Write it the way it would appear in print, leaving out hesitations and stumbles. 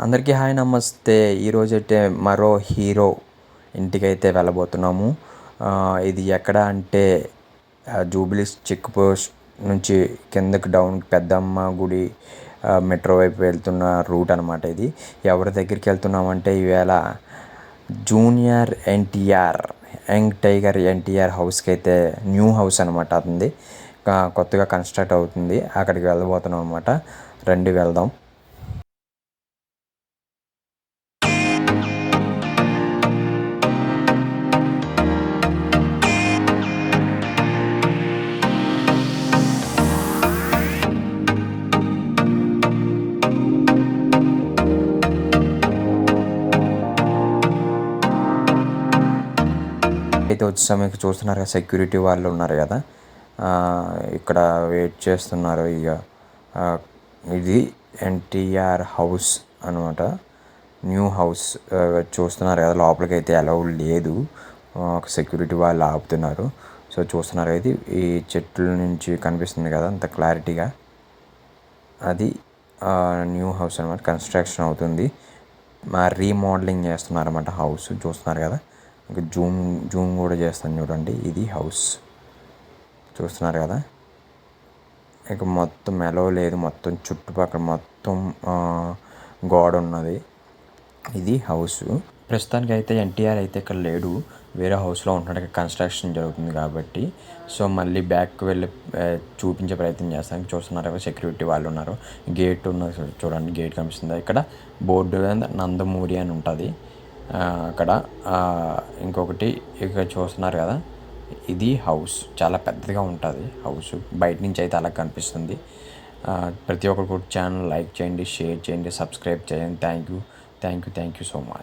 అందరికీ హాయ్ నమస్తే. ఈరోజైతే మరో హీరో ఇంటికైతే వెళ్ళబోతున్నాము. ఇది ఎక్కడ అంటే జూబ్లీస్ చెక్ పోస్ట్ నుంచి కిందకి డౌన్ పెద్దమ్మ గుడి మెట్రో వైపు వెళ్తున్న రూట్ అనమాట. ఇది ఎవరి దగ్గరికి వెళ్తున్నామంటే ఈవేళ junior NTR young tiger NTR హౌస్కి అయితే న్యూ హౌస్ అనమాట. అతనిది కొత్తగా కన్స్ట్రక్ట్ అవుతుంది. అక్కడికి వెళ్ళబోతున్నాం అనమాట. రండి వెళ్దాం. అయితే వచ్చేసాం. మీకు చూస్తున్నారు కదా, సెక్యూరిటీ వాళ్ళు ఉన్నారు కదా, ఇక్కడ వెయిట్ చేస్తున్నారు. ఇక ఇది ఎన్టీఆర్ హౌస్ అనమాట, న్యూ హౌస్. చూస్తున్నారు కదా, లోపలికి అయితే అలౌ లేదు, ఒక సెక్యూరిటీ వాళ్ళు ఆపుతున్నారు. సో చూస్తున్నారు ఇది ఈ చెట్ల నుంచి కనిపిస్తుంది కదా అంత క్లారిటీగా, అది న్యూ హౌస్ అనమాట. కన్స్ట్రక్షన్ అవుతుంది, రీమోడలింగ్ చేస్తున్నారు అనమాట హౌస్. చూస్తున్నారు కదా, జూమ్ కూడా చేస్తాను చూడండి. ఇది హౌస్ చూస్తున్నారు కదా. ఇక మొత్తం అలౌ లేదు, మొత్తం చుట్టుపక్కల మొత్తం గోడ ఉన్నది. ఇది హౌస్. ప్రస్తుతానికి అయితే ఎన్టీఆర్ అయితే ఇక్కడ లేడు, వేరే హౌస్లో ఉంటున్నాడు. కన్స్ట్రక్షన్ జరుగుతుంది కాబట్టి. సో మళ్ళీ బ్యాక్ వెళ్ళి చూపించే ప్రయత్నం చేస్తాను. చూస్తున్నారు, సెక్యూరిటీ వాళ్ళు ఉన్నారు. గేట్ ఉన్నది చూడండి, గేట్ కనిపిస్తుంది. ఇక్కడ బోర్డు నందమూరి అని ఉంటుంది అక్కడ. ఇంకొకటి ఇక్కడ చూస్తున్నారు కదా, ఇది హౌస్ చాలా పెద్దగా ఉంటుంది హౌస్. బయట నుంచి అయితే అలా కనిపిస్తుంది. ప్రతి ఒక్కరు కూడా ఛానల్ లైక్ చేయండి, షేర్ చేయండి, సబ్స్క్రైబ్ చేయండి. Thank you so much.